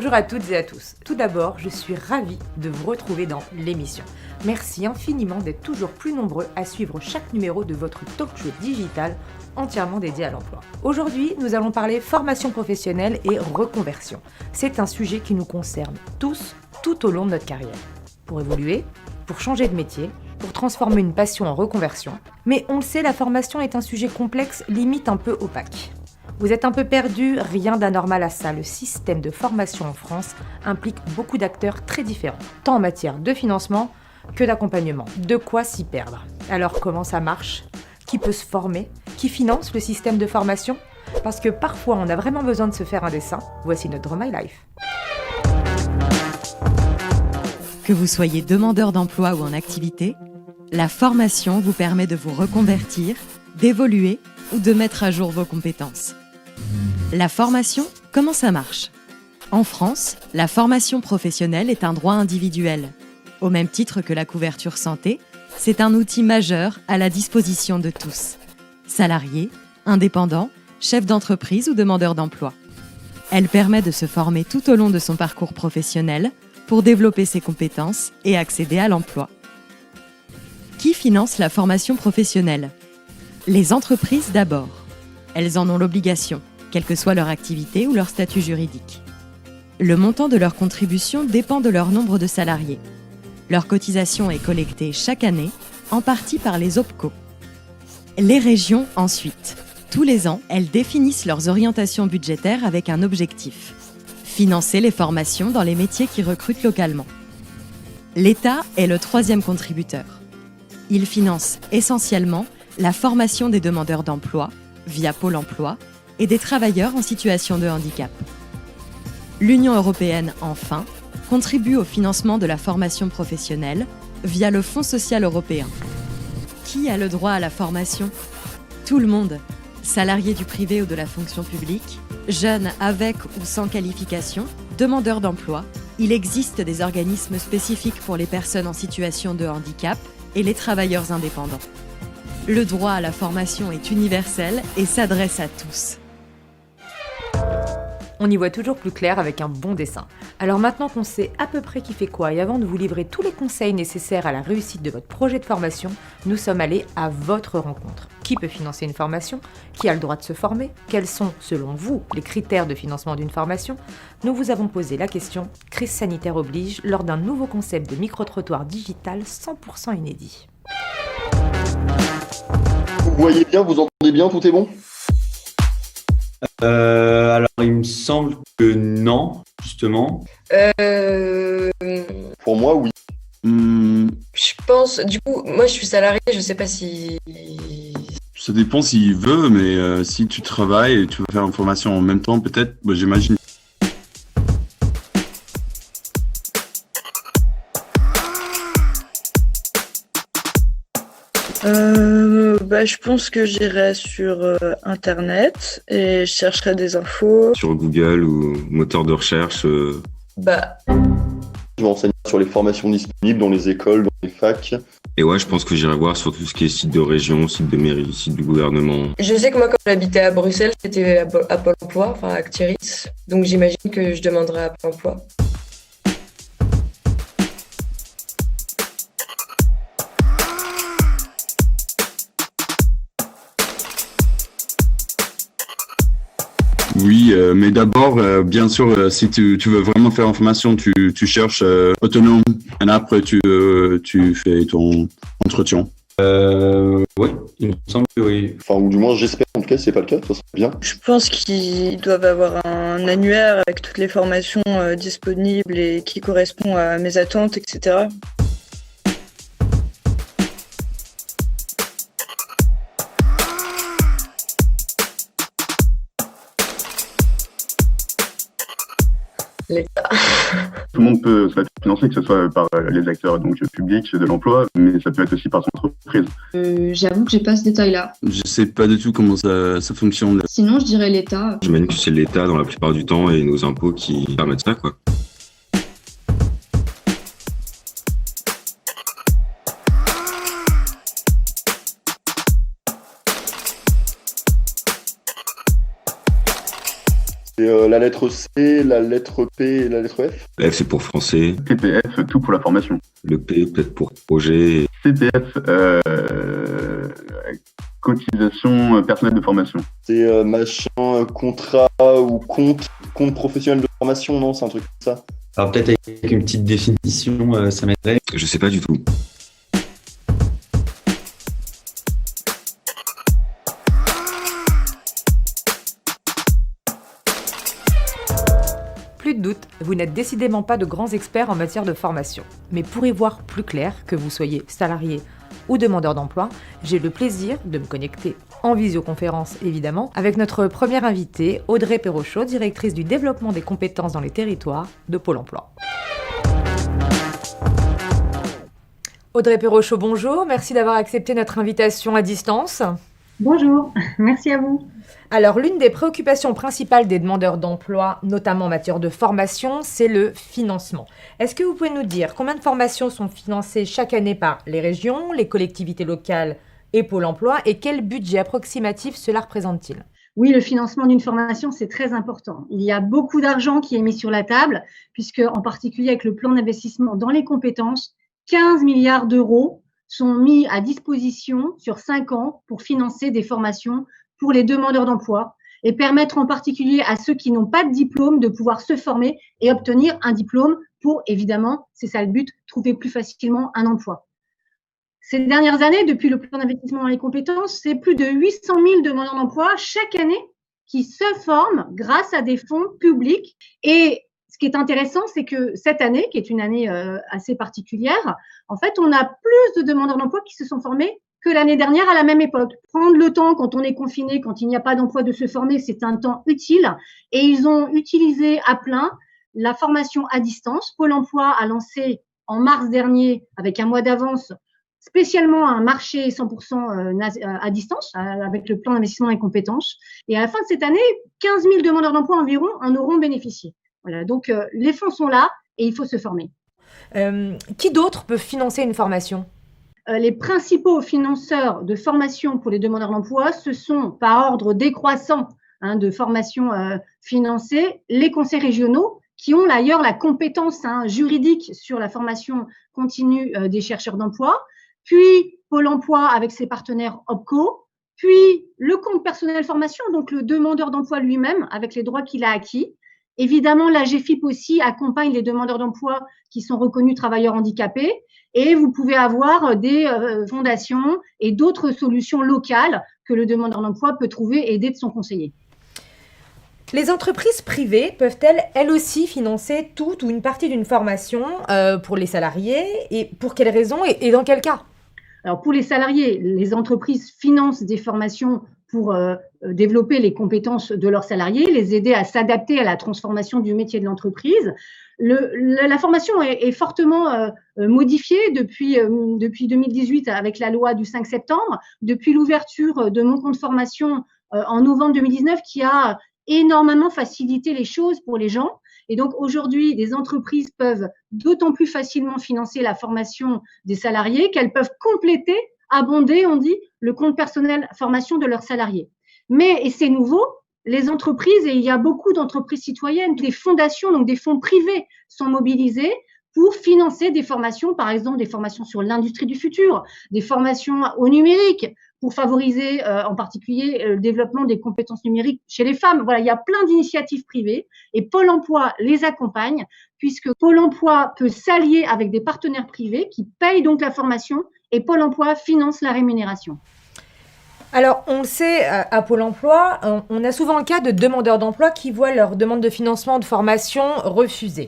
Bonjour à toutes et à tous. Tout d'abord, je suis ravie de vous retrouver dans l'émission. Merci infiniment d'être toujours plus nombreux à suivre chaque numéro de votre talk show digital entièrement dédié à l'emploi. Aujourd'hui, nous allons parler formation professionnelle et reconversion. C'est un sujet qui nous concerne tous, tout au long de notre carrière. Pour évoluer, pour changer de métier, pour transformer une passion en reconversion. Mais on le sait, la formation est un sujet complexe, limite un peu opaque. Vous êtes un peu perdu, rien d'anormal à ça. Le système de formation en France implique beaucoup d'acteurs très différents, tant en matière de financement que d'accompagnement. De quoi s'y perdre. Alors comment ça marche ? Qui peut se former ? Qui finance le système de formation ? Parce que parfois on a vraiment besoin de se faire un dessin. Voici notre My Life. Que vous soyez demandeur d'emploi ou en activité, la formation vous permet de vous reconvertir, d'évoluer ou de mettre à jour vos compétences. La formation, comment ça marche ? En France, la formation professionnelle est un droit individuel. Au même titre que la couverture santé, c'est un outil majeur à la disposition de tous. Salariés, indépendants, chefs d'entreprise ou demandeurs d'emploi. Elle permet de se former tout au long de son parcours professionnel pour développer ses compétences et accéder à l'emploi. Qui finance la formation professionnelle ? Les entreprises d'abord. Elles en ont l'obligation, quelle que soit leur activité ou leur statut juridique. Le montant de leur contribution dépend de leur nombre de salariés. Leur cotisation est collectée chaque année, en partie par les OPCO. Les régions ensuite. Tous les ans, elles définissent leurs orientations budgétaires avec un objectif. Financer les formations dans les métiers qui recrutent localement. L'État est le troisième contributeur. Il finance essentiellement la formation des demandeurs d'emploi, via Pôle emploi, et des travailleurs en situation de handicap. L'Union européenne, enfin, contribue au financement de la formation professionnelle via le Fonds social européen. Qui a le droit à la formation ? Tout le monde, salariés du privé ou de la fonction publique, jeunes avec ou sans qualification, demandeurs d'emploi. Il existe des organismes spécifiques pour les personnes en situation de handicap et les travailleurs indépendants. Le droit à la formation est universel et s'adresse à tous. On y voit toujours plus clair avec un bon dessin. Alors maintenant qu'on sait à peu près qui fait quoi et avant de vous livrer tous les conseils nécessaires à la réussite de votre projet de formation, nous sommes allés à votre rencontre. Qui peut financer une formation ? Qui a le droit de se former ? Quels sont, selon vous, les critères de financement d'une formation ? Nous vous avons posé la question, crise sanitaire oblige, lors d'un nouveau concept de micro-trottoir digital 100% inédit. Vous voyez bien, vous entendez bien, tout est bon ? Alors, il me semble que non, justement. Pour moi, oui. Je pense, du coup, moi je suis salarié, je sais pas si... Ça dépend s'il veut, mais si tu travailles et tu veux faire une formation en même temps, peut-être, j'imagine. Je pense que j'irai sur Internet et je chercherai des infos. Sur Google ou moteur de recherche. Je vais renseigner sur les formations disponibles dans les écoles, dans les facs. Et ouais, je pense que j'irai voir sur tout ce qui est site de région, site de mairie, site du gouvernement. Je sais que moi, quand j'habitais à Bruxelles, c'était à Pôle emploi, enfin à Actiris. Donc j'imagine que je demanderai à Pôle emploi. Oui, mais d'abord, bien sûr, si tu veux vraiment faire une formation, tu cherches autonome et après tu fais ton entretien. Oui, il me semble que oui. Enfin, ou du moins, j'espère, en tout cas, si c'est pas le cas, ça serait bien. Je pense qu'ils doivent avoir un annuaire avec toutes les formations disponibles et qui correspond à mes attentes, etc. L'État. Tout le monde peut se financer, que ce soit par les acteurs donc publics de l'emploi, mais ça peut être aussi par son entreprise. J'avoue que j'ai pas ce détail-là. Je sais pas du tout comment ça fonctionne. Sinon, je dirais l'État. J'imagine que c'est l'État dans la plupart du temps et nos impôts qui permettent ça, quoi. C'est la lettre C, la lettre P et la lettre F. F, c'est pour français. CPF, tout pour la formation. Le P, peut-être pour projet. CPF, cotisation personnelle de formation. C'est machin, contrat ou compte professionnel de formation, non? C'est un truc comme ça. Alors peut-être avec une petite définition, ça m'aiderait. Je sais pas du tout. Plus de doute, vous n'êtes décidément pas de grands experts en matière de formation. Mais pour y voir plus clair, que vous soyez salarié ou demandeur d'emploi, j'ai le plaisir de me connecter en visioconférence évidemment avec notre première invitée, Audrey Perrochot, directrice du développement des compétences dans les territoires de Pôle emploi. Audrey Perrochot, bonjour, merci d'avoir accepté notre invitation à distance. Bonjour, merci à vous. Alors, l'une des préoccupations principales des demandeurs d'emploi, notamment en matière de formation, c'est le financement. Est-ce que vous pouvez nous dire combien de formations sont financées chaque année par les régions, les collectivités locales et Pôle emploi, et quel budget approximatif cela représente-t-il ? Oui, le financement d'une formation, c'est très important. Il y a beaucoup d'argent qui est mis sur la table, puisque en particulier avec le plan d'investissement dans les compétences, 15 milliards d'euros sont mis à disposition sur 5 ans pour financer des formations pour les demandeurs d'emploi et permettre en particulier à ceux qui n'ont pas de diplôme de pouvoir se former et obtenir un diplôme pour, évidemment, c'est ça le but, trouver plus facilement un emploi. Ces dernières années, depuis le plan d'investissement dans les compétences, c'est plus de 800 000 demandeurs d'emploi chaque année qui se forment grâce à des fonds publics. Et ce qui est intéressant, c'est que cette année, qui est une année assez particulière, en fait, on a plus de demandeurs d'emploi qui se sont formés que l'année dernière à la même époque. Prendre le temps quand on est confiné, quand il n'y a pas d'emploi, de se former, c'est un temps utile. Et ils ont utilisé à plein la formation à distance. Pôle emploi a lancé en mars dernier, avec un mois d'avance, spécialement un marché 100% à distance, avec le plan d'investissement des compétences. Et à la fin de cette année, 15 000 demandeurs d'emploi environ en auront bénéficié. Voilà, donc les fonds sont là et il faut se former. Qui d'autre peut financer une formation ? Les principaux financeurs de formation pour les demandeurs d'emploi, ce sont par ordre décroissant de formation financée, les conseils régionaux qui ont d'ailleurs la compétence juridique sur la formation continue des chercheurs d'emploi, puis Pôle emploi avec ses partenaires OPCO, puis le compte personnel formation, donc le demandeur d'emploi lui-même avec les droits qu'il a acquis. Évidemment, la GFIP aussi accompagne les demandeurs d'emploi qui sont reconnus travailleurs handicapés. Et vous pouvez avoir des fondations et d'autres solutions locales que le demandeur d'emploi peut trouver et aider de son conseiller. Les entreprises privées peuvent-elles, elles aussi, financer toute ou une partie d'une formation pour les salariés ? Et pour quelles raisons et dans quel cas ? Alors, pour les salariés, les entreprises financent des formations pour développer les compétences de leurs salariés, les aider à s'adapter à la transformation du métier de l'entreprise. La formation est fortement modifiée depuis 2018 avec la loi du 5 septembre, depuis l'ouverture de mon compte formation en novembre 2019 qui a énormément facilité les choses pour les gens. Et donc aujourd'hui, les entreprises peuvent d'autant plus facilement financer la formation des salariés qu'elles peuvent compléter, abonder, on dit, le compte personnel formation de leurs salariés. Mais, et c'est nouveau, les entreprises, et il y a beaucoup d'entreprises citoyennes, des fondations, donc des fonds privés sont mobilisés pour financer des formations, par exemple des formations sur l'industrie du futur, des formations au numérique, pour favoriser en particulier le développement des compétences numériques chez les femmes. Voilà, il y a plein d'initiatives privées et Pôle emploi les accompagne puisque Pôle emploi peut s'allier avec des partenaires privés qui payent donc la formation et Pôle emploi finance la rémunération. Alors, on le sait, à Pôle emploi, on a souvent le cas de demandeurs d'emploi qui voient leur demande de financement de formation refusée.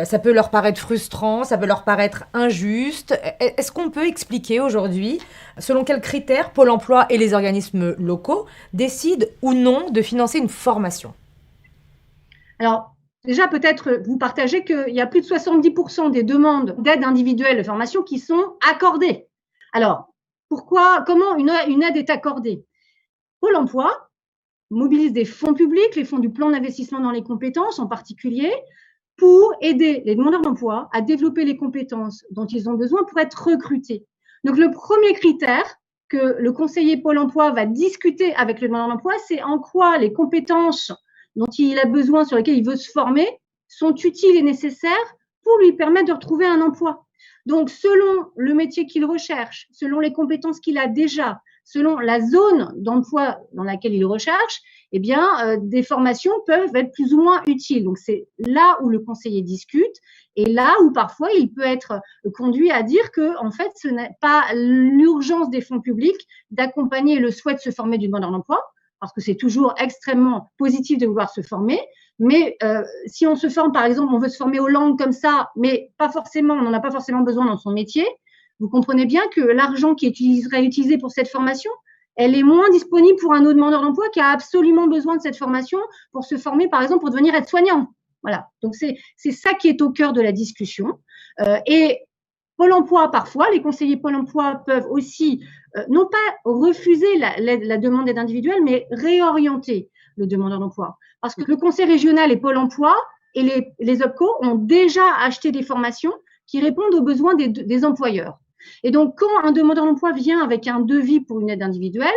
Ça peut leur paraître frustrant, ça peut leur paraître injuste. Est-ce qu'on peut expliquer aujourd'hui, selon quels critères Pôle emploi et les organismes locaux décident ou non de financer une formation ? Alors, déjà, peut-être vous partagez qu'il y a plus de 70% des demandes d'aide individuelle de formation qui sont accordées. Alors, comment une aide est accordée ? Pôle emploi mobilise des fonds publics, les fonds du plan d'investissement dans les compétences en particulier, pour aider les demandeurs d'emploi à développer les compétences dont ils ont besoin pour être recrutés. Donc, le premier critère que le conseiller Pôle emploi va discuter avec le demandeur d'emploi, c'est en quoi les compétences dont il a besoin, sur lesquels il veut se former, sont utiles et nécessaires pour lui permettre de retrouver un emploi. Donc, selon le métier qu'il recherche, selon les compétences qu'il a déjà, selon la zone d'emploi dans laquelle il recherche, eh bien, des formations peuvent être plus ou moins utiles. Donc, c'est là où le conseiller discute et là où parfois il peut être conduit à dire que, en fait, ce n'est pas l'urgence des fonds publics d'accompagner le souhait de se former du demandeur d'emploi, parce que c'est toujours extrêmement positif de vouloir se former. Mais si on se forme, par exemple, on veut se former aux langues comme ça, mais pas forcément, on n'en a pas forcément besoin dans son métier, vous comprenez bien que l'argent qui serait utilisé pour cette formation, elle est moins disponible pour un autre demandeur d'emploi qui a absolument besoin de cette formation pour se former, par exemple, pour devenir aide-soignant. Voilà. Donc, c'est ça qui est au cœur de la discussion. Et Pôle emploi, parfois, les conseillers Pôle emploi peuvent aussi, non pas refuser la demande d'aide individuelle, mais réorienter le demandeur d'emploi. Parce que le conseil régional et Pôle emploi et les OPCO ont déjà acheté des formations qui répondent aux besoins des employeurs. Et donc, quand un demandeur d'emploi vient avec un devis pour une aide individuelle,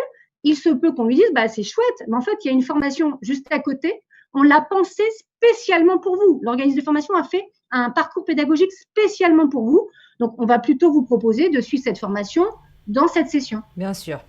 il se peut qu'on lui dise, bah, c'est chouette, mais en fait, il y a une formation juste à côté. On l'a pensée spécialement pour vous. L'organisme de formation a fait un parcours pédagogique spécialement pour vous. Donc, on va plutôt vous proposer de suivre cette formation dans cette session. Bien sûr.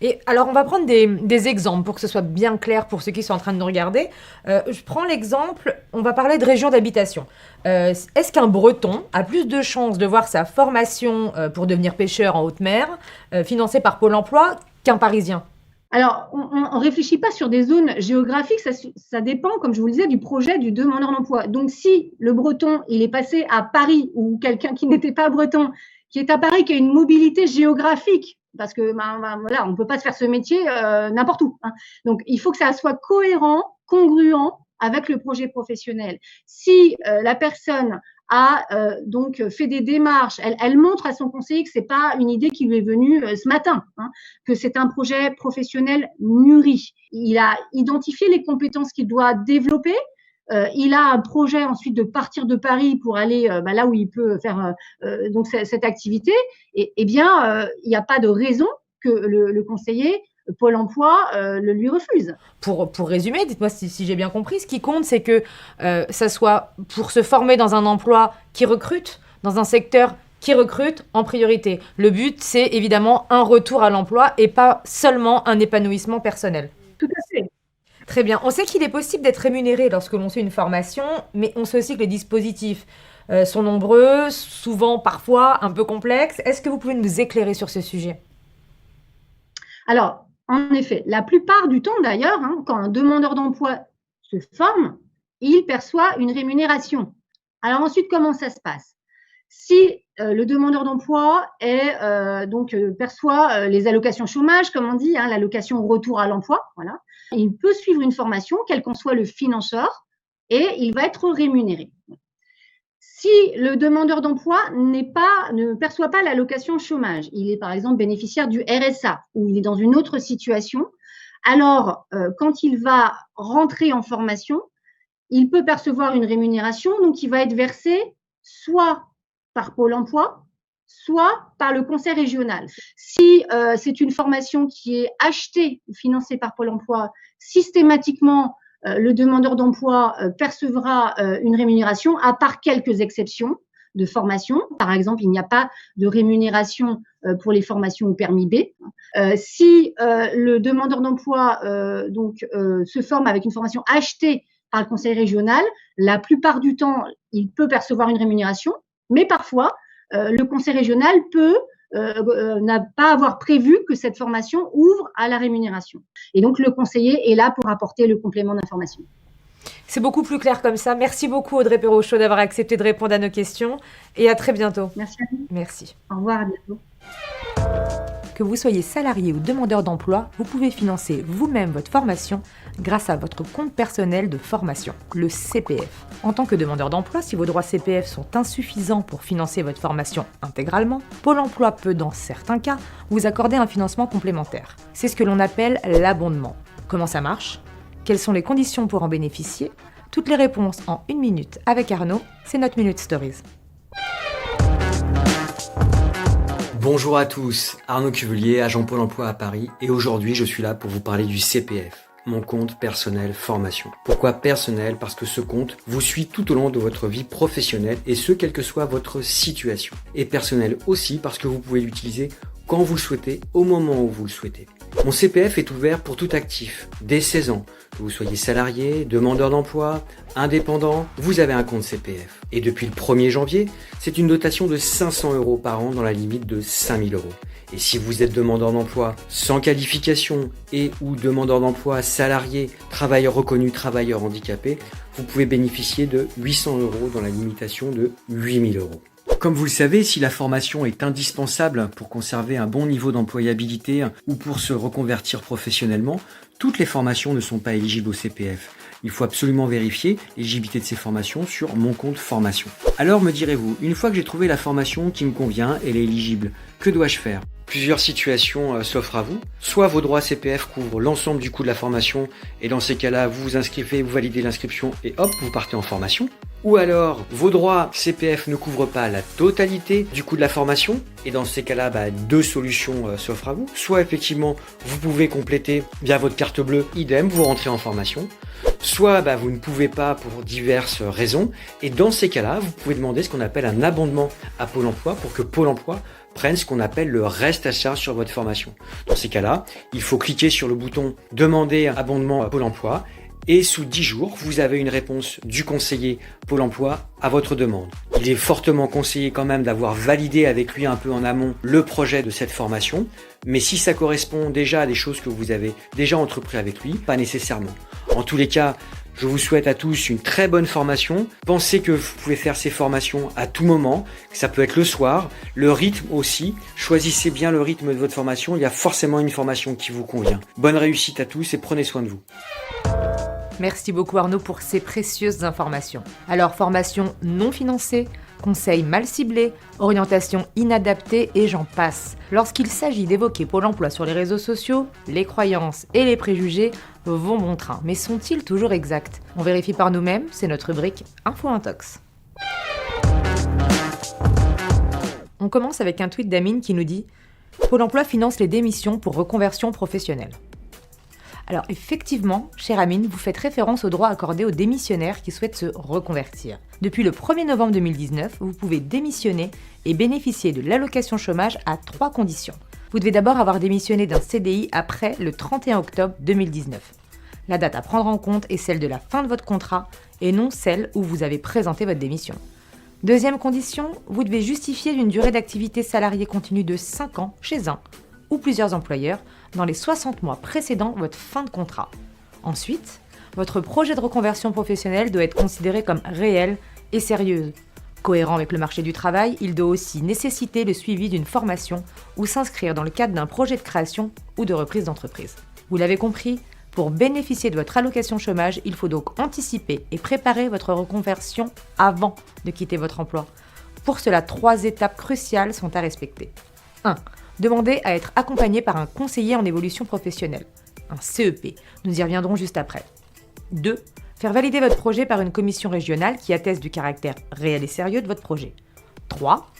Et alors, on va prendre des exemples pour que ce soit bien clair pour ceux qui sont en train de nous regarder. Je prends l'exemple, on va parler de région d'habitation. Est-ce qu'un Breton a plus de chances de voir sa formation pour devenir pêcheur en haute mer financée par Pôle emploi qu'un Parisien ? Alors, on ne réfléchit pas sur des zones géographiques, ça dépend, comme je vous le disais, du projet du demandeur d'emploi. Donc, si le Breton, il est passé à Paris, ou quelqu'un qui n'était pas breton, qui est à Paris, qui a une mobilité géographique, parce que voilà, on ne peut pas se faire ce métier n'importe où. Hein. Donc, il faut que ça soit cohérent, congruent avec le projet professionnel. Si la personne a donc fait des démarches, elle montre à son conseiller que c'est pas une idée qui lui est venue ce matin, hein, que c'est un projet professionnel mûri. Il a identifié les compétences qu'il doit développer. Il a un projet ensuite de partir de Paris pour aller là où il peut faire donc cette activité. Et bien, il n'y a pas de raison que le conseiller Pôle emploi le lui refuse. Pour résumer, dites-moi si j'ai bien compris, ce qui compte, c'est que ça soit pour se former dans un emploi qui recrute, dans un secteur qui recrute en priorité. Le but, c'est évidemment un retour à l'emploi et pas seulement un épanouissement personnel. Tout à fait. Très bien. On sait qu'il est possible d'être rémunéré lorsque l'on suit une formation, mais on sait aussi que les dispositifs sont nombreux, souvent, parfois, un peu complexes. Est-ce que vous pouvez nous éclairer sur ce sujet ? Alors, en effet, la plupart du temps d'ailleurs, hein, quand un demandeur d'emploi se forme, il perçoit une rémunération. Alors ensuite, comment ça se passe ? Si le demandeur d'emploi perçoit les allocations chômage, comme on dit, hein, l'allocation retour à l'emploi, voilà, il peut suivre une formation, quel qu'en soit le financeur, et il va être rémunéré. Si le demandeur d'emploi ne perçoit pas l'allocation chômage, il est par exemple bénéficiaire du RSA ou il est dans une autre situation, alors quand il va rentrer en formation, il peut percevoir une rémunération, donc il va être versé soit par Pôle emploi, soit par le conseil régional. Si c'est une formation qui est achetée ou financée par Pôle emploi, systématiquement, le demandeur d'emploi percevra une rémunération, à part quelques exceptions de formation. Par exemple, il n'y a pas de rémunération pour les formations au permis B. Si le demandeur d'emploi se forme avec une formation achetée par le conseil régional, la plupart du temps, il peut percevoir une rémunération, mais parfois, le conseil régional peut n'a pas avoir prévu que cette formation ouvre à la rémunération. Et donc, le conseiller est là pour apporter le complément d'information. C'est beaucoup plus clair comme ça. Merci beaucoup Audrey Perrochot d'avoir accepté de répondre à nos questions et à très bientôt. Merci à vous. Merci. Au revoir, à bientôt. Que vous soyez salarié ou demandeur d'emploi, vous pouvez financer vous-même votre formation grâce à votre compte personnel de formation, le CPF. En tant que demandeur d'emploi, si vos droits CPF sont insuffisants pour financer votre formation intégralement, Pôle emploi peut, dans certains cas, vous accorder un financement complémentaire. C'est ce que l'on appelle l'abondement. Comment ça marche ? Quelles sont les conditions pour en bénéficier ? Toutes les réponses en 1 minute avec Arnaud, c'est notre Minute Stories. Bonjour à tous, Arnaud Cuvelier, agent Pôle emploi à Paris, et aujourd'hui je suis là pour vous parler du CPF. mon compte personnel formation. Pourquoi personnel? Parce que ce compte vous suit tout au long de votre vie professionnelle et ce, quelle que soit votre situation. Et personnel aussi parce que vous pouvez l'utiliser quand vous le souhaitez, au moment où vous le souhaitez. Mon CPF est ouvert pour tout actif, dès 16 ans. Que vous soyez salarié, demandeur d'emploi, indépendant, vous avez un compte CPF. Et depuis le 1er janvier, c'est une dotation de 500 € par an dans la limite de 5 000 €. Et si vous êtes demandeur d'emploi sans qualification et ou demandeur d'emploi salarié, travailleur reconnu, travailleur handicapé, vous pouvez bénéficier de 800 € dans la limitation de 8 000 €. Comme vous le savez, si la formation est indispensable pour conserver un bon niveau d'employabilité ou pour se reconvertir professionnellement, toutes les formations ne sont pas éligibles au CPF. Il faut absolument vérifier l'éligibilité de ces formations sur mon compte formation. Alors me direz-vous, une fois que j'ai trouvé la formation qui me convient, elle est éligible, que dois-je faire ? Plusieurs situations s'offrent à vous. Soit vos droits CPF couvrent l'ensemble du coût de la formation et dans ces cas-là, vous vous inscrivez, vous validez l'inscription et hop, vous partez en formation. Ou alors, vos droits CPF ne couvrent pas la totalité du coût de la formation et dans ces cas-là, deux solutions s'offrent à vous. Soit effectivement, vous pouvez compléter via votre carte bleue, idem, vous rentrez en formation. Soit vous ne pouvez pas pour diverses raisons et dans ces cas-là, vous pouvez demander ce qu'on appelle un abondement à Pôle emploi pour que Pôle emploi prenne ce qu'on appelle le reste à charge sur votre formation. Dans ces cas-là, il faut cliquer sur le bouton « Demander un abondement à Pôle emploi » et sous 10 jours, vous avez une réponse du conseiller Pôle emploi à votre demande. Il est fortement conseillé quand même d'avoir validé avec lui un peu en amont le projet de cette formation, mais si ça correspond déjà à des choses que vous avez déjà entrepris avec lui, pas nécessairement. En tous les cas, je vous souhaite à tous une très bonne formation. Pensez que vous pouvez faire ces formations à tout moment, que ça peut être le soir, le rythme aussi. Choisissez bien le rythme de votre formation, il y a forcément une formation qui vous convient. Bonne réussite à tous et prenez soin de vous. Merci beaucoup Arnaud pour ces précieuses informations. Alors, formation non financée, conseils mal ciblés, orientation inadaptée et j'en passe. Lorsqu'il s'agit d'évoquer Pôle emploi sur les réseaux sociaux, les croyances et les préjugés vont bon train. Mais sont-ils toujours exacts? On vérifie par nous-mêmes, c'est notre rubrique Info Intox. On commence avec un tweet d'Amine qui nous dit « Pôle emploi finance les démissions pour reconversion professionnelle ». Alors effectivement, chère Amine, vous faites référence aux droits accordés aux démissionnaires qui souhaitent se reconvertir. Depuis le 1er novembre 2019, vous pouvez démissionner et bénéficier de l'allocation chômage à 3 conditions. Vous devez d'abord avoir démissionné d'un CDI après le 31 octobre 2019. La date à prendre en compte est celle de la fin de votre contrat et non celle où vous avez présenté votre démission. Deuxième condition, vous devez justifier d'une durée d'activité salariée continue de 5 ans chez un ou plusieurs employeurs dans les 60 mois précédant votre fin de contrat. Ensuite, votre projet de reconversion professionnelle doit être considéré comme réel et sérieux. Cohérent avec le marché du travail, il doit aussi nécessiter le suivi d'une formation ou s'inscrire dans le cadre d'un projet de création ou de reprise d'entreprise. Vous l'avez compris, pour bénéficier de votre allocation chômage, il faut donc anticiper et préparer votre reconversion avant de quitter votre emploi. Pour cela, 3 étapes cruciales sont à respecter. 1. Demandez à être accompagné par un conseiller en évolution professionnelle, un CEP. Nous y reviendrons juste après. 2. Faire valider votre projet par une commission régionale qui atteste du caractère réel et sérieux de votre projet. 3.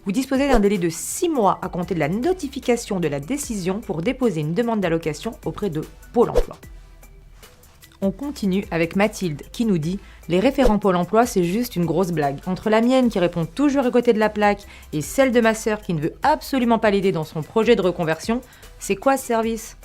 Vous disposez d'un délai de 6 mois à compter de la notification de la décision pour déposer une demande d'allocation auprès de Pôle emploi. On continue avec Mathilde qui nous dit « Les référents Pôle emploi, c'est juste une grosse blague. Entre la mienne qui répond toujours à côté de la plaque et celle de ma sœur qui ne veut absolument pas l'aider dans son projet de reconversion, c'est quoi ce service ?»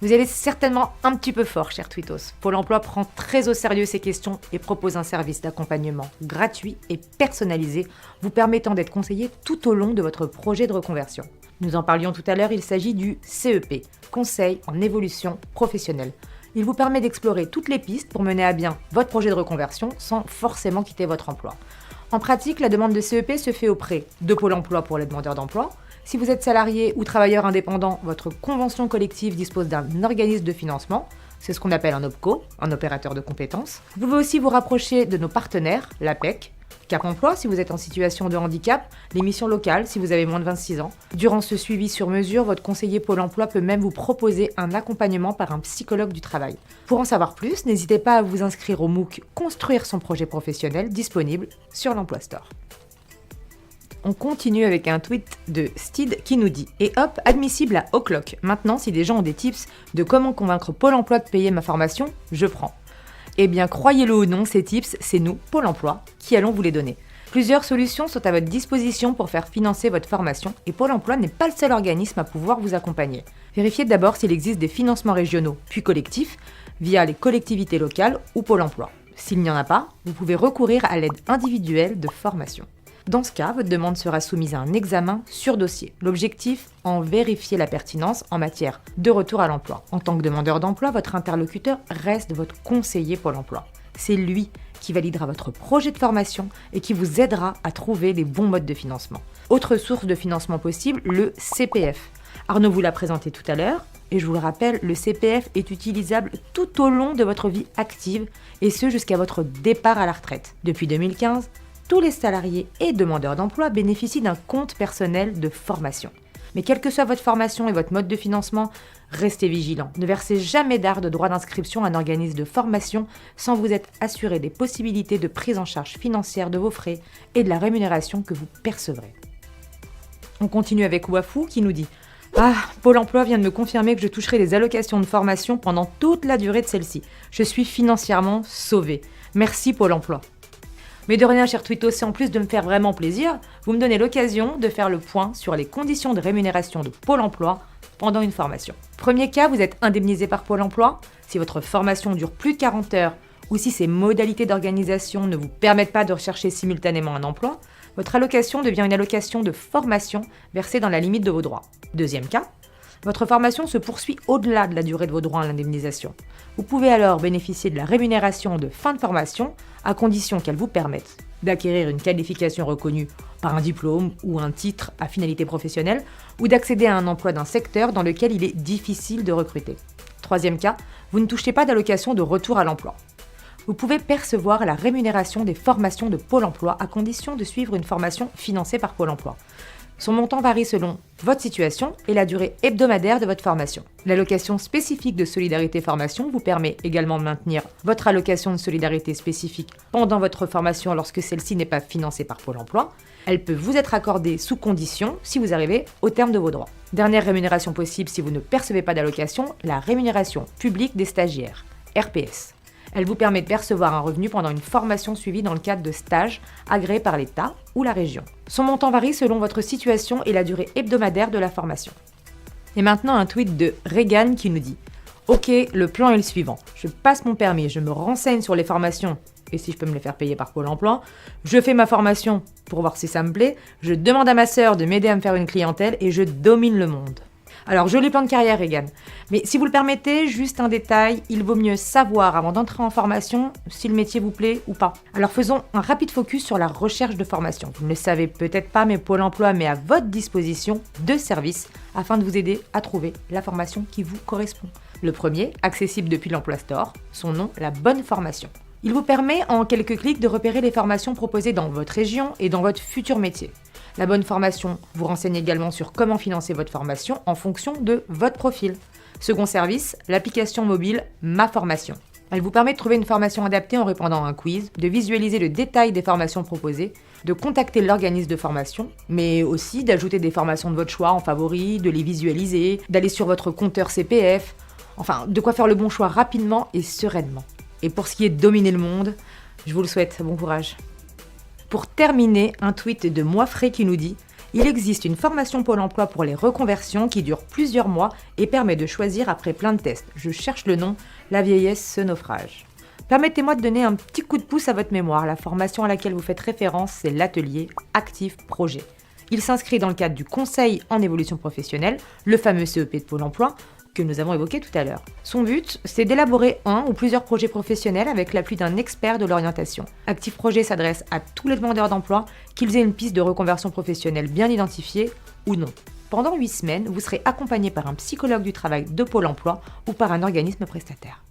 Vous allez certainement un petit peu fort, cher Tweetos. Pôle emploi prend très au sérieux ces questions et propose un service d'accompagnement gratuit et personnalisé, vous permettant d'être conseillé tout au long de votre projet de reconversion. Nous en parlions tout à l'heure, il s'agit du CEP, Conseil en évolution professionnelle. Il vous permet d'explorer toutes les pistes pour mener à bien votre projet de reconversion sans forcément quitter votre emploi. En pratique, la demande de CEP se fait auprès de Pôle emploi pour les demandeurs d'emploi. Si vous êtes salarié ou travailleur indépendant, votre convention collective dispose d'un organisme de financement. C'est ce qu'on appelle un OPCO, un opérateur de compétences. Vous pouvez aussi vous rapprocher de nos partenaires, l'APEC, Cap Emploi si vous êtes en situation de handicap, les missions locales si vous avez moins de 26 ans. Durant ce suivi sur mesure, votre conseiller Pôle emploi peut même vous proposer un accompagnement par un psychologue du travail. Pour en savoir plus, n'hésitez pas à vous inscrire au MOOC Construire son projet professionnel disponible sur l'Emploi Store. On continue avec un tweet de Steed qui nous dit « Et hop, admissible à O'Clock. Maintenant, si des gens ont des tips de comment convaincre Pôle emploi de payer ma formation, je prends. » Eh bien, croyez-le ou non, ces tips, c'est nous, Pôle emploi, qui allons vous les donner. Plusieurs solutions sont à votre disposition pour faire financer votre formation et Pôle emploi n'est pas le seul organisme à pouvoir vous accompagner. Vérifiez d'abord s'il existe des financements régionaux, puis collectifs, via les collectivités locales ou Pôle emploi. S'il n'y en a pas, vous pouvez recourir à l'aide individuelle de formation. Dans ce cas, votre demande sera soumise à un examen sur dossier. L'objectif, en vérifier la pertinence en matière de retour à l'emploi. En tant que demandeur d'emploi, votre interlocuteur reste votre conseiller Pôle emploi. C'est lui qui validera votre projet de formation et qui vous aidera à trouver les bons modes de financement. Autre source de financement possible, le CPF. Arnaud vous l'a présenté tout à l'heure, et je vous le rappelle, le CPF est utilisable tout au long de votre vie active, et ce jusqu'à votre départ à la retraite. Depuis 2015, tous les salariés et demandeurs d'emploi bénéficient d'un compte personnel de formation. Mais quelle que soit votre formation et votre mode de financement, restez vigilants. Ne versez jamais d'art de droit d'inscription à un organisme de formation sans vous être assuré des possibilités de prise en charge financière de vos frais et de la rémunération que vous percevrez. On continue avec Wafou qui nous dit « Ah, Pôle emploi vient de me confirmer que je toucherai les allocations de formation pendant toute la durée de celle-ci. Je suis financièrement sauvée. Merci Pôle emploi. » Mais de rien, cher Twittos, c'est en plus de me faire vraiment plaisir, vous me donnez l'occasion de faire le point sur les conditions de rémunération de Pôle emploi pendant une formation. Premier cas, vous êtes indemnisé par Pôle emploi. Si votre formation dure plus de 40 heures ou si ces modalités d'organisation ne vous permettent pas de rechercher simultanément un emploi, votre allocation devient une allocation de formation versée dans la limite de vos droits. Deuxième cas, votre formation se poursuit au-delà de la durée de vos droits à l'indemnisation. Vous pouvez alors bénéficier de la rémunération de fin de formation à condition qu'elle vous permette d'acquérir une qualification reconnue par un diplôme ou un titre à finalité professionnelle ou d'accéder à un emploi d'un secteur dans lequel il est difficile de recruter. Troisième cas, vous ne touchez pas d'allocation de retour à l'emploi. Vous pouvez percevoir la rémunération des formations de Pôle emploi à condition de suivre une formation financée par Pôle emploi. Son montant varie selon votre situation et la durée hebdomadaire de votre formation. L'allocation spécifique de solidarité formation vous permet également de maintenir votre allocation de solidarité spécifique pendant votre formation lorsque celle-ci n'est pas financée par Pôle emploi. Elle peut vous être accordée sous condition si vous arrivez au terme de vos droits. Dernière rémunération possible si vous ne percevez pas d'allocation, la rémunération publique des stagiaires, RPS. Elle vous permet de percevoir un revenu pendant une formation suivie dans le cadre de stages agréés par l'État ou la région. Son montant varie selon votre situation et la durée hebdomadaire de la formation. Et maintenant un tweet de Regan qui nous dit « Ok, le plan est le suivant. Je passe mon permis, je me renseigne sur les formations et si je peux me les faire payer par Pôle emploi. Je fais ma formation pour voir si ça me plaît. Je demande à ma sœur de m'aider à me faire une clientèle et je domine le monde. » Alors, joli plan de carrière, Regan. Mais si vous le permettez, juste un détail, il vaut mieux savoir avant d'entrer en formation si le métier vous plaît ou pas. Alors faisons un rapide focus sur la recherche de formation. Vous ne le savez peut-être pas, mais Pôle emploi met à votre disposition 2 services afin de vous aider à trouver la formation qui vous correspond. Le premier, accessible depuis l'Emploi Store, son nom, la bonne formation. Il vous permet en quelques clics de repérer les formations proposées dans votre région et dans votre futur métier. La bonne formation vous renseigne également sur comment financer votre formation en fonction de votre profil. Second service, l'application mobile Ma Formation. Elle vous permet de trouver une formation adaptée en répondant à un quiz, de visualiser le détail des formations proposées, de contacter l'organisme de formation, mais aussi d'ajouter des formations de votre choix en favori, de les visualiser, d'aller sur votre compteur CPF, enfin, de quoi faire le bon choix rapidement et sereinement. Et pour ce qui est de dominer le monde, je vous le souhaite, bon courage. Pour terminer, un tweet de Moifré qui nous dit « Il existe une formation Pôle emploi pour les reconversions qui dure plusieurs mois et permet de choisir après plein de tests. Je cherche le nom, la vieillesse, ce naufrage. » Permettez-moi de donner un petit coup de pouce à votre mémoire. La formation à laquelle vous faites référence, c'est l'atelier Actif Projet. Il s'inscrit dans le cadre du Conseil en évolution professionnelle, le fameux CEP de Pôle emploi, que nous avons évoqué tout à l'heure. Son but, c'est d'élaborer un ou plusieurs projets professionnels avec l'appui d'un expert de l'orientation. Actif Projet s'adresse à tous les demandeurs d'emploi, qu'ils aient une piste de reconversion professionnelle bien identifiée ou non. Pendant 8 semaines, vous serez accompagné par un psychologue du travail de Pôle emploi ou par un organisme prestataire.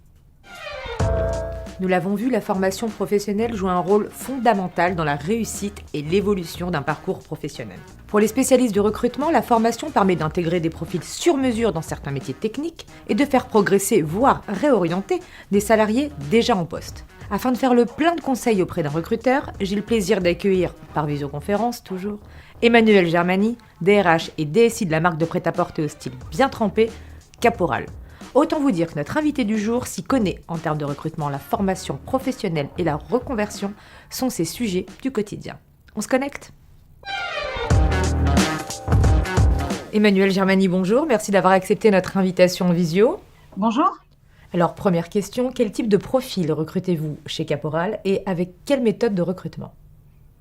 Nous l'avons vu, la formation professionnelle joue un rôle fondamental dans la réussite et l'évolution d'un parcours professionnel. Pour les spécialistes du recrutement, la formation permet d'intégrer des profils sur mesure dans certains métiers techniques et de faire progresser, voire réorienter, des salariés déjà en poste. Afin de faire le plein de conseils auprès d'un recruteur, j'ai le plaisir d'accueillir, par visioconférence toujours, Emmanuel Germani, DRH et DSI de la marque de prêt-à-porter au style bien trempé, Caporal. Autant vous dire que notre invité du jour s'y connaît en termes de recrutement. La formation professionnelle et la reconversion sont ses sujets du quotidien. On se connecte ? Emmanuel Germani, bonjour. Merci d'avoir accepté notre invitation en visio. Bonjour. Alors, première question, quel type de profil recrutez-vous chez Caporal et avec quelle méthode de recrutement ?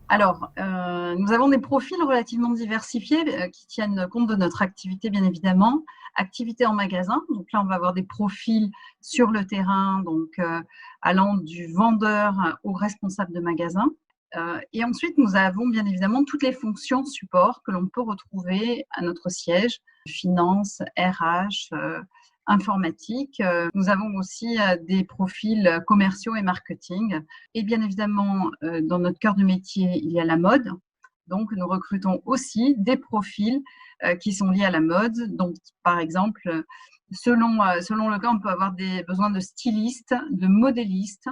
Alors, nous avons des profils relativement diversifiés qui tiennent compte de notre activité, bien évidemment. Activité en magasin, donc là, on va avoir des profils sur le terrain, donc allant du vendeur au responsable de magasin. Et ensuite, nous avons bien évidemment toutes les fonctions support que l'on peut retrouver à notre siège, finance, RH, informatique. Nous avons aussi des profils commerciaux et marketing. Et bien évidemment, dans notre cœur de métier, il y a la mode. Donc, nous recrutons aussi des profils qui sont liés à la mode. Donc, par exemple, selon le cas, on peut avoir des besoins de stylistes, de modélistes,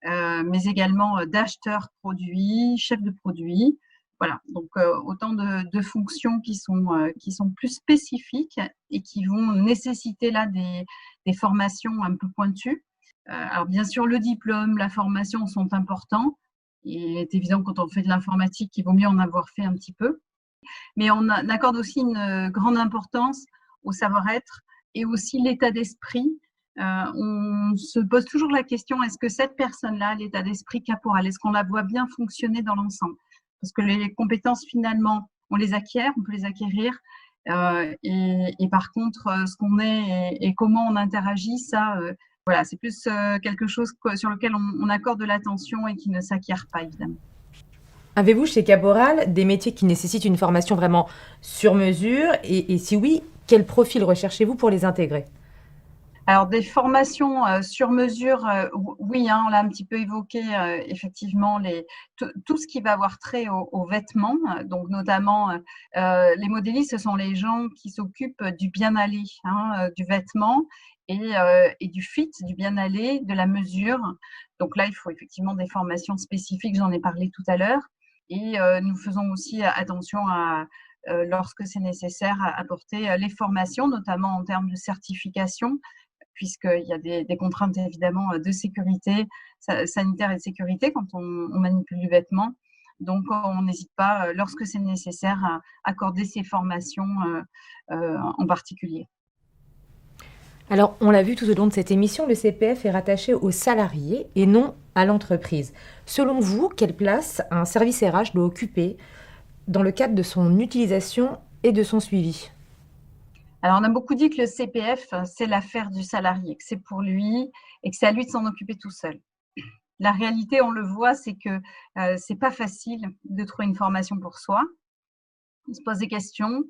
mais également d'acheteurs produits, chefs de produits. Voilà, donc autant de fonctions qui sont plus spécifiques et qui vont nécessiter là des formations un peu pointues. Alors bien sûr, le diplôme, la formation sont importants. Il est évident quand on fait de l'informatique qu'il vaut mieux en avoir fait un petit peu. Mais on accorde aussi une grande importance au savoir-être et aussi l'état d'esprit. On se pose toujours la question, est-ce que cette personne-là, l'état d'esprit Caporal, est-ce qu'on la voit bien fonctionner dans l'ensemble ? Parce que les compétences, finalement, on les acquiert, on peut les acquérir. Et par contre, ce qu'on est et comment on interagit, ça, voilà, c'est plus quelque chose sur lequel on accorde de l'attention et qui ne s'acquiert pas, évidemment. Avez-vous chez Caporal des métiers qui nécessitent une formation vraiment sur mesure ? Et si oui, quel profil recherchez-vous pour les intégrer ? Alors, des formations sur mesure, oui, on l'a un petit peu évoqué, effectivement, tout ce qui va avoir trait aux vêtements, donc notamment les modélistes, ce sont les gens qui s'occupent du bien-aller, du vêtement et du fit, du bien-aller, de la mesure. Donc là, il faut effectivement des formations spécifiques, j'en ai parlé tout à l'heure. Et nous faisons aussi attention à, lorsque c'est nécessaire, à apporter les formations, notamment en termes de certification, puisqu'il y a des contraintes évidemment de sécurité, sanitaire et de sécurité quand on manipule du vêtement. Donc, on n'hésite pas, lorsque c'est nécessaire, à accorder ces formations en particulier. Alors, on l'a vu tout au long de cette émission, le CPF est rattaché aux salariés et non à l'entreprise. Selon vous, quelle place un service RH doit occuper dans le cadre de son utilisation et de son suivi ? Alors, on a beaucoup dit que le CPF, c'est l'affaire du salarié, que c'est pour lui et que c'est à lui de s'en occuper tout seul. La réalité, on le voit, c'est que c'est pas facile de trouver une formation pour soi. On se pose des questions,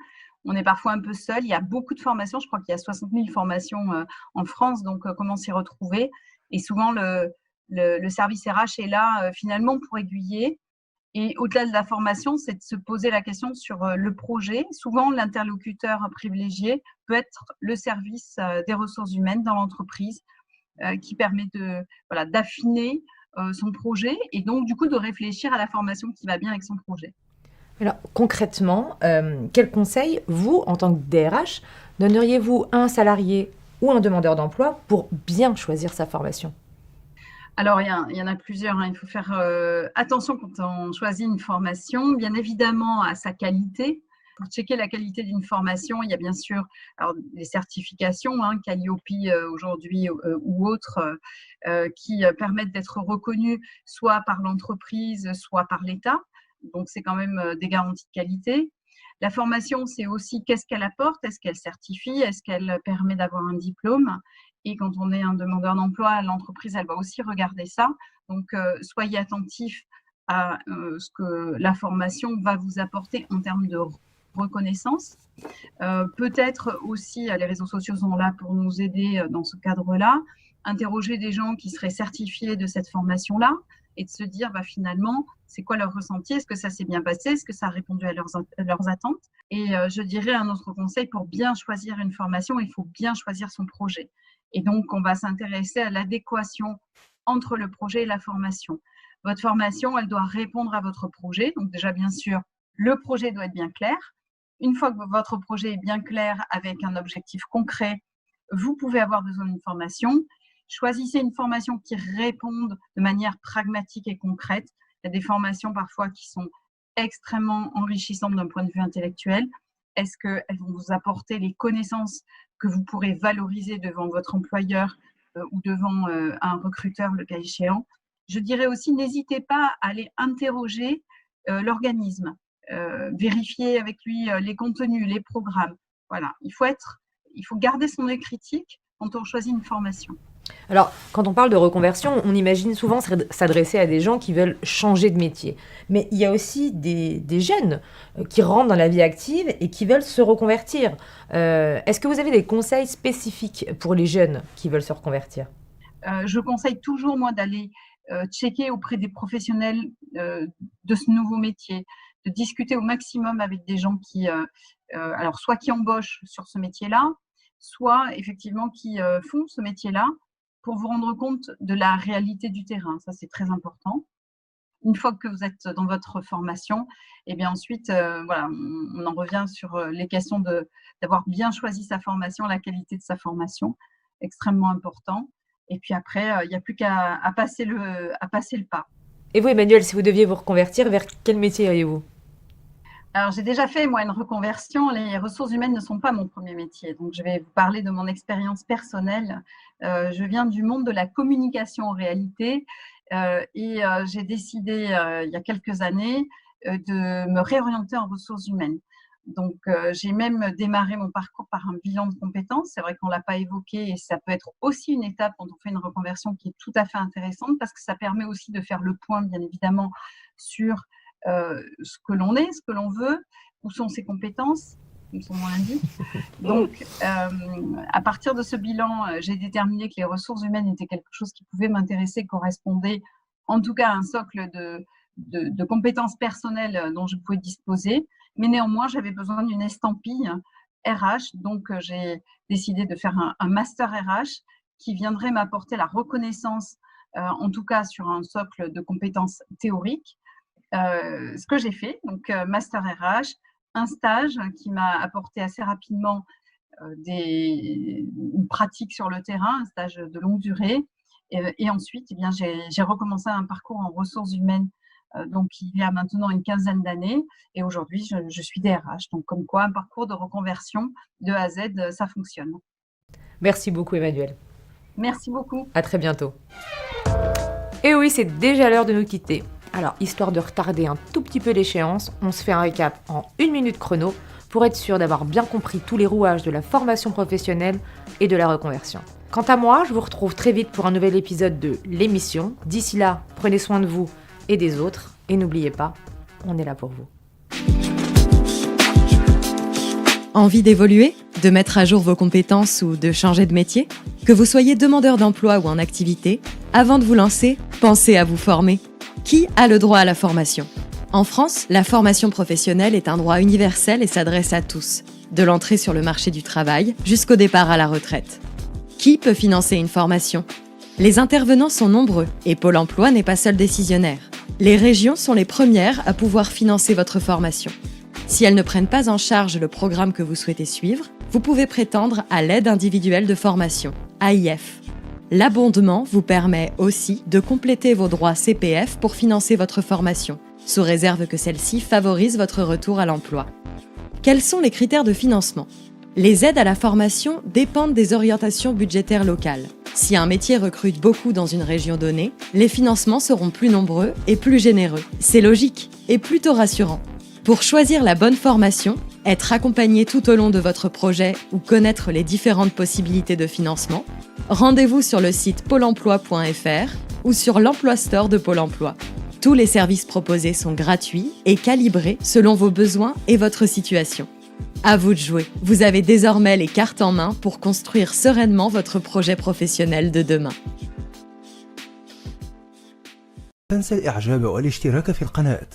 on est parfois un peu seul. Il y a beaucoup de formations, je crois qu'il y a 60 000 formations en France, donc comment s'y retrouver ? Et souvent, le service RH est là finalement pour aiguiller. Et au-delà de la formation, c'est de se poser la question sur le projet. Souvent, l'interlocuteur privilégié peut être le service des ressources humaines dans l'entreprise qui permet d'affiner son projet et donc du coup de réfléchir à la formation qui va bien avec son projet. Alors concrètement, quel conseil, vous, en tant que DRH, donneriez-vous à un salarié ou un demandeur d'emploi pour bien choisir sa formation ? Alors, il y en a plusieurs. Il faut faire attention quand on choisit une formation, bien évidemment à sa qualité. Pour checker la qualité d'une formation, il y a bien sûr les certifications, Calliope aujourd'hui ou autres, qui permettent d'être reconnues soit par l'entreprise, soit par l'État. Donc, c'est quand même des garanties de qualité. La formation, c'est aussi qu'est-ce qu'elle apporte, est-ce qu'elle certifie, est-ce qu'elle permet d'avoir un diplôme ? Et quand on est un demandeur d'emploi, l'entreprise, elle va aussi regarder ça. Donc, soyez attentifs à ce que la formation va vous apporter en termes de reconnaissance. Peut-être aussi, les réseaux sociaux sont là pour nous aider dans ce cadre-là, interroger des gens qui seraient certifiés de cette formation-là et de se dire finalement, c'est quoi leur ressenti? Est-ce que ça s'est bien passé? Est-ce que ça a répondu à leurs attentes? Et je dirais un autre conseil, pour bien choisir une formation, il faut bien choisir son projet. Et donc, on va s'intéresser à l'adéquation entre le projet et la formation. Votre formation, elle doit répondre à votre projet. Donc déjà, bien sûr, le projet doit être bien clair. Une fois que votre projet est bien clair avec un objectif concret, vous pouvez avoir besoin d'une formation. Choisissez une formation qui réponde de manière pragmatique et concrète. Il y a des formations parfois qui sont extrêmement enrichissantes d'un point de vue intellectuel. Est-ce qu'elles vont vous apporter les connaissances que vous pourrez valoriser devant votre employeur ou devant un recruteur, le cas échéant? Je dirais aussi, n'hésitez pas à aller interroger l'organisme, vérifier avec lui les contenus, les programmes. Voilà, il faut garder son œil critique quand on choisit une formation. Alors, quand on parle de reconversion, on imagine souvent s'adresser à des gens qui veulent changer de métier. Mais il y a aussi des jeunes qui rentrent dans la vie active et qui veulent se reconvertir. Est-ce que vous avez des conseils spécifiques pour les jeunes qui veulent se reconvertir? Je conseille toujours, moi, d'aller checker auprès des professionnels de ce nouveau métier, de discuter au maximum avec des gens qui, alors soit qui embauchent sur ce métier-là, soit effectivement qui font ce métier-là, pour vous rendre compte de la réalité du terrain. Ça, c'est très important. Une fois que vous êtes dans votre formation, et bien ensuite, voilà, on en revient sur les questions d'avoir bien choisi sa formation, la qualité de sa formation, extrêmement important. Et puis après, il n'y a plus qu'à passer le pas. Et vous, Emmanuel, si vous deviez vous reconvertir, vers quel métier iriez-vous? Alors, j'ai déjà fait, moi, une reconversion. Les ressources humaines ne sont pas mon premier métier. Donc, je vais vous parler de mon expérience personnelle. Je viens du monde de la communication en réalité et j'ai décidé, il y a quelques années, de me réorienter en ressources humaines. Donc, j'ai même démarré mon parcours par un bilan de compétences. C'est vrai qu'on ne l'a pas évoqué et ça peut être aussi une étape quand on fait une reconversion qui est tout à fait intéressante parce que ça permet aussi de faire le point, bien évidemment, sur ce que l'on est, ce que l'on veut, où sont ses compétences, comme son nom l'indique. Donc, à partir de ce bilan, j'ai déterminé que les ressources humaines étaient quelque chose qui pouvait m'intéresser, correspondait en tout cas à un socle de compétences personnelles dont je pouvais disposer. Mais néanmoins, j'avais besoin d'une estampille RH. Donc, j'ai décidé de faire un master RH qui viendrait m'apporter la reconnaissance, en tout cas sur un socle de compétences théoriques. Ce que j'ai fait, donc master RH, un stage qui m'a apporté assez rapidement une pratique sur le terrain, un stage de longue durée. Et ensuite, eh bien, j'ai recommencé un parcours en ressources humaines donc il y a maintenant une quinzaine d'années. Et aujourd'hui, je suis DRH. Donc comme quoi, un parcours de reconversion de A à Z, ça fonctionne. Merci beaucoup, Emmanuel. Merci beaucoup. À très bientôt. Et oui, c'est déjà l'heure de nous quitter. Alors, histoire de retarder un tout petit peu l'échéance, on se fait un récap en 1 minute chrono pour être sûr d'avoir bien compris tous les rouages de la formation professionnelle et de la reconversion. Quant à moi, je vous retrouve très vite pour un nouvel épisode de l'émission. D'ici là, prenez soin de vous et des autres. Et n'oubliez pas, on est là pour vous. Envie d'évoluer, de mettre à jour vos compétences ou de changer de métier? Que vous soyez demandeur d'emploi ou en activité, avant de vous lancer, pensez à vous former. Qui a le droit à la formation? En France, la formation professionnelle est un droit universel et s'adresse à tous, de l'entrée sur le marché du travail jusqu'au départ à la retraite. Qui peut financer une formation? Les intervenants sont nombreux et Pôle emploi n'est pas seul décisionnaire. Les régions sont les premières à pouvoir financer votre formation. Si elles ne prennent pas en charge le programme que vous souhaitez suivre, vous pouvez prétendre à l'aide individuelle de formation, AIF. L'abondement vous permet aussi de compléter vos droits CPF pour financer votre formation, sous réserve que celle-ci favorise votre retour à l'emploi. Quels sont les critères de financement? Les aides à la formation dépendent des orientations budgétaires locales. Si un métier recrute beaucoup dans une région donnée, les financements seront plus nombreux et plus généreux. C'est logique et plutôt rassurant. Pour choisir la bonne formation, être accompagné tout au long de votre projet ou connaître les différentes possibilités de financement, rendez-vous sur le site pôle emploi.fr ou sur l'Emploi Store de Pôle emploi. Tous les services proposés sont gratuits et calibrés selon vos besoins et votre situation. À vous de jouer. Vous avez désormais les cartes en main pour construire sereinement votre projet professionnel de demain. تنسى الإعجاب والاشتراك في القناة.